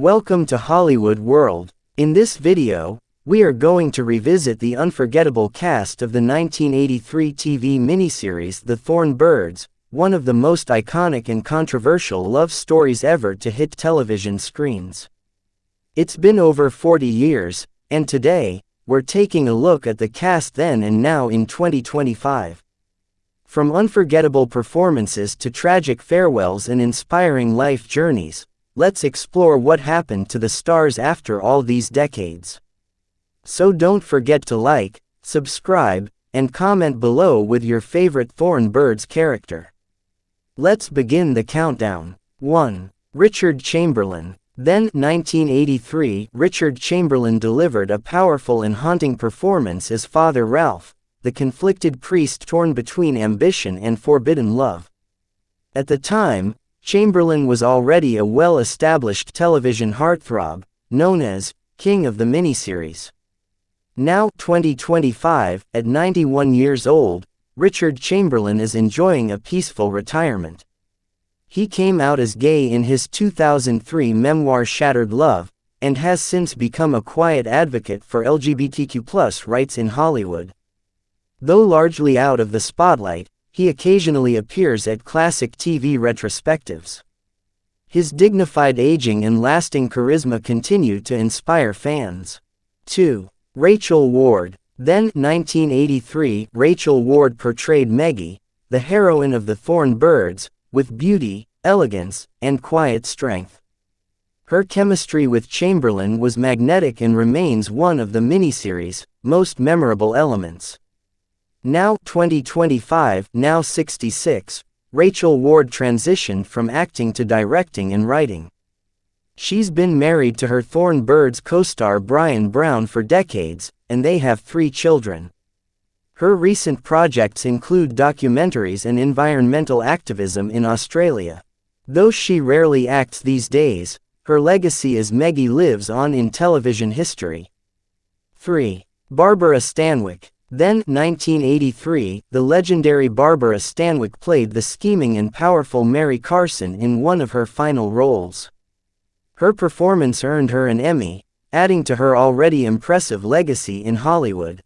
Welcome to Hollywood World. In this video, we are going to revisit the unforgettable cast of the 1983 TV miniseries The Thorn, one of the most iconic and controversial love stories ever to hit television screens. It's been over 40 years, and today, we're taking a look at the cast then and now in 2025. From unforgettable performances to tragic farewells and inspiring life journeys, let's explore what happened to the stars after all these decades. So don't forget to like, subscribe, and comment below with your favorite Thorn character. Let's begin the countdown. 1. Richard Chamberlain. Then, 1983, Richard Chamberlain delivered a powerful and haunting performance as Father Ralph, the conflicted priest torn between ambition and forbidden love. At the time, Chamberlain was already a well-established television heartthrob, known as King of the Miniseries. Now, 2025, at 91 years old, Richard Chamberlain is enjoying a peaceful retirement. He came out as gay in his 2003 memoir Shattered Love, and has since become a quiet advocate for LGBTQ+ rights in Hollywood. Though largely out of the spotlight, he occasionally appears at classic TV retrospectives. His dignified aging and lasting charisma continue to inspire fans. 2. Rachel Ward. Then, 1983, Rachel Ward portrayed Meggie, the heroine of The Thorn, with beauty, elegance, and quiet strength. Her chemistry with Chamberlain was magnetic and remains one of the miniseries' most memorable elements. Now, 2025, now 66, Rachel Ward transitioned from acting to directing and writing. She's been married to her Thorn co-star Brian Brown for decades, and they have 3 children. Her recent projects include documentaries and environmental activism in Australia. Though she rarely acts these days, her legacy as Meggie lives on in television history. 3. Barbara Stanwyck. Then, 1983, the legendary Barbara Stanwyck played the scheming and powerful Mary Carson in one of her final roles. Her performance earned her an Emmy, adding to her already impressive legacy in Hollywood.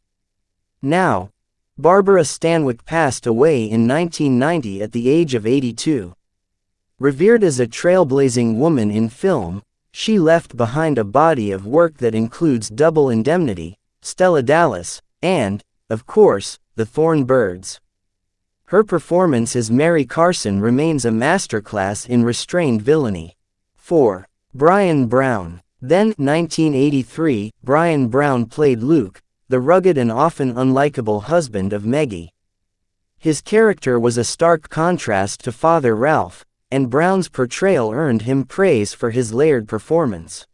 Now, Barbara Stanwyck passed away in 1990 at the age of 82. Revered as a trailblazing woman in film, she left behind a body of work that includes Double Indemnity, Stella Dallas, and, of course, The Thorn. Her performance as Mary Carson remains a masterclass in restrained villainy. 4. Brian Brown. Then, 1983, Brian Brown played Luke, the rugged and often unlikable husband of Meggie. His character was a stark contrast to Father Ralph, and Brown's portrayal earned him praise for his layered performance.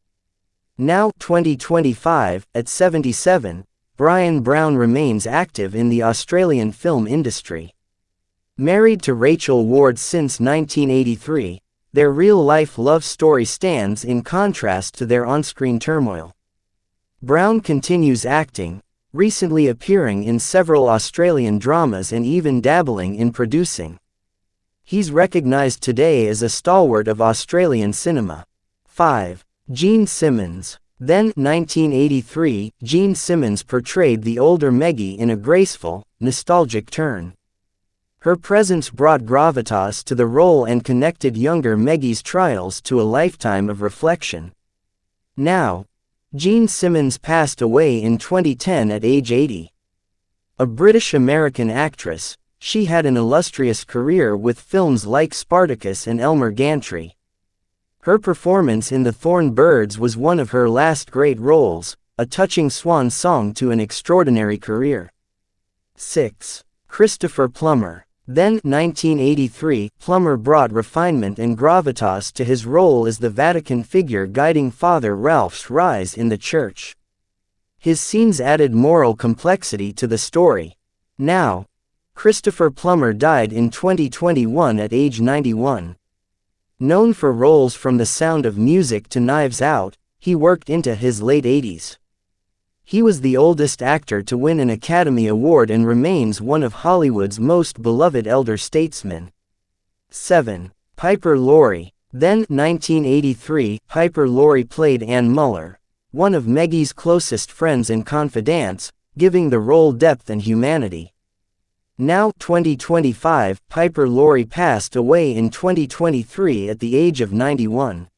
Now, 2025, at 77, Brian Brown remains active in the Australian film industry. Married to Rachel Ward since 1983, their real-life love story stands in contrast to their on-screen turmoil. Brown continues acting, recently appearing in several Australian dramas and even dabbling in producing. He's recognized today as a stalwart of Australian cinema. 5. Gene Simmons. Then, 1983, Gene Simmons portrayed the older Meggie in a graceful, nostalgic turn. Her presence brought gravitas to the role and connected younger Meggie's trials to a lifetime of reflection. Now, Gene Simmons passed away in 2010 at age 80. A British-American actress, she had an illustrious career with films like Spartacus and Elmer Gantry. Her performance in The Thorn was one of her last great roles, a touching swan song to an extraordinary career. 6. Christopher Plummer. Then, 1983, Plummer brought refinement and gravitas to his role as the Vatican figure guiding Father Ralph's rise in the church. His scenes added moral complexity to the story. Now, Christopher Plummer died in 2021 at age 91. Known for roles from The Sound of Music to Knives Out, he worked into his late 80s. He was the oldest actor to win an Academy Award and remains one of Hollywood's most beloved elder statesmen. 7. Piper Laurie. Then, 1983, Piper Laurie played Ann Muller, one of Maggie's closest friends and confidants, giving the role depth and humanity. Now, 2025, Piper Laurie passed away in 2023 at the age of 91.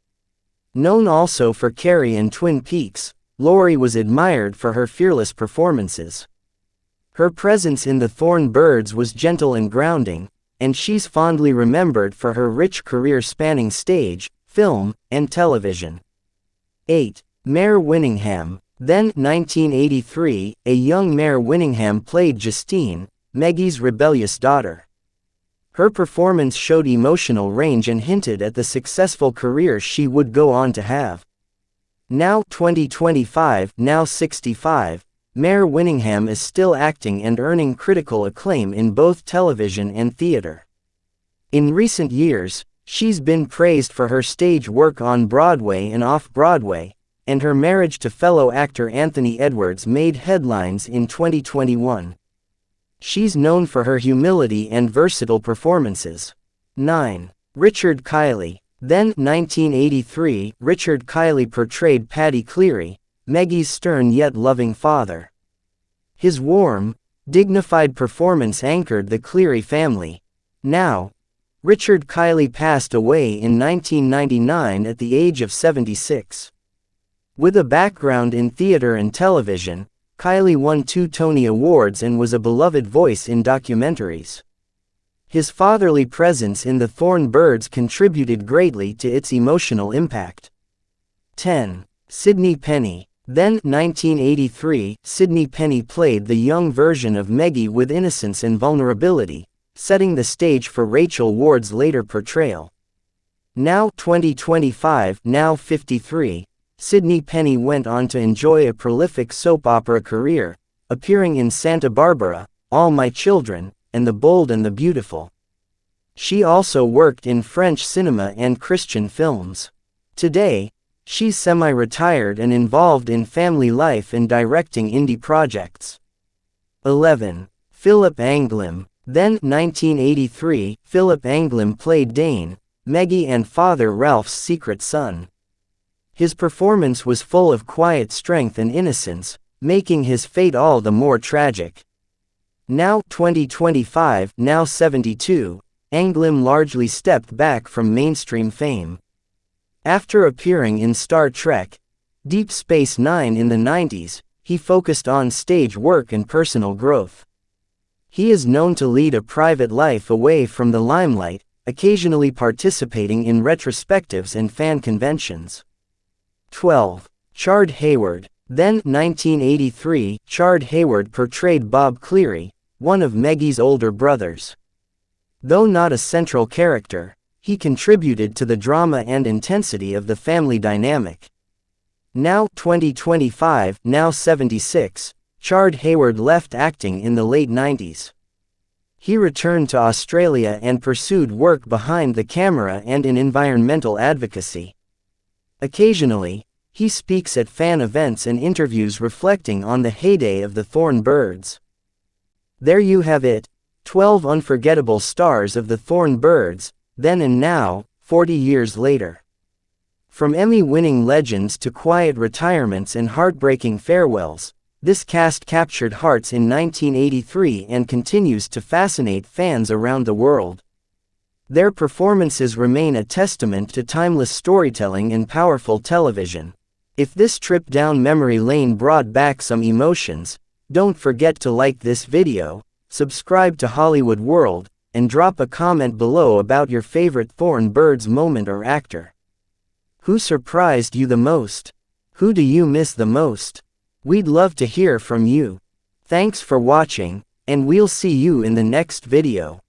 Known also for Carrie and Twin Peaks, Laurie was admired for her fearless performances. Her presence in The Thorn Birds was gentle and grounding, and she's fondly remembered for her rich career spanning stage, film, and television. 8. Mare Winningham. Then, 1983, a young Mare Winningham played Justine, Maggie's rebellious daughter. Her performance showed emotional range and hinted at the successful career she would go on to have. Now 2025, now 65, Mare Winningham is still acting and earning critical acclaim in both television and theater. In recent years, she's been praised for her stage work on Broadway and off-Broadway, and her marriage to fellow actor Anthony Edwards made headlines in 2021. She's known for her humility and versatile performances. 9. Richard Kiley. Then, 1983, Richard Kiley portrayed Paddy Cleary, Maggie's stern yet loving father. His warm, dignified performance anchored the Cleary family. Now, Richard Kiley passed away in 1999 at the age of 76. With a background in theater and television, Kiley won 2 Tony Awards and was a beloved voice in documentaries. His fatherly presence in The Thorn Birds contributed greatly to its emotional impact. 10. Sydney Penny. Then, 1983, Sydney Penny played the young version of Maggie with innocence and vulnerability, setting the stage for Rachel Ward's later portrayal. Now 2025, now 53, Sydney Penny went on to enjoy a prolific soap opera career, appearing in Santa Barbara, All My Children, and The Bold and the Beautiful. She also worked in French cinema and Christian films. Today, she's semi-retired and involved in family life and directing indie projects. 11. Philip Anglim. Then, 1983, Philip Anglim played Dane, Maggie and Father Ralph's secret son. His performance was full of quiet strength and innocence, making his fate all the more tragic. Now 2025, now 72, Anglim largely stepped back from mainstream fame. After appearing in Star Trek, Deep Space Nine in the 90s, he focused on stage work and personal growth. He is known to lead a private life away from the limelight, occasionally participating in retrospectives and fan conventions. 12. Chard Hayward. Then, 1983, Chard Hayward portrayed Bob Cleary, one of Maggie's older brothers. Though not a central character, he contributed to the drama and intensity of the family dynamic. Now 2025, now 76, Chard Hayward left acting in the late 90s. He returned to Australia and pursued work behind the camera and in environmental advocacy. Occasionally, he speaks at fan events and interviews reflecting on the heyday of the Thorn Birds. There you have it, 12 unforgettable stars of the Thorn Birds, then and now, 40 years later. From Emmy-winning legends to quiet retirements and heartbreaking farewells, this cast captured hearts in 1983 and continues to fascinate fans around the world. Their performances remain a testament to timeless storytelling and powerful television. If this trip down memory lane brought back some emotions, don't forget to like this video, subscribe to Hollywood World, and drop a comment below about your favorite Thorn Birds moment or actor. Who surprised you the most? Who do you miss the most? We'd love to hear from you. Thanks for watching, and we'll see you in the next video.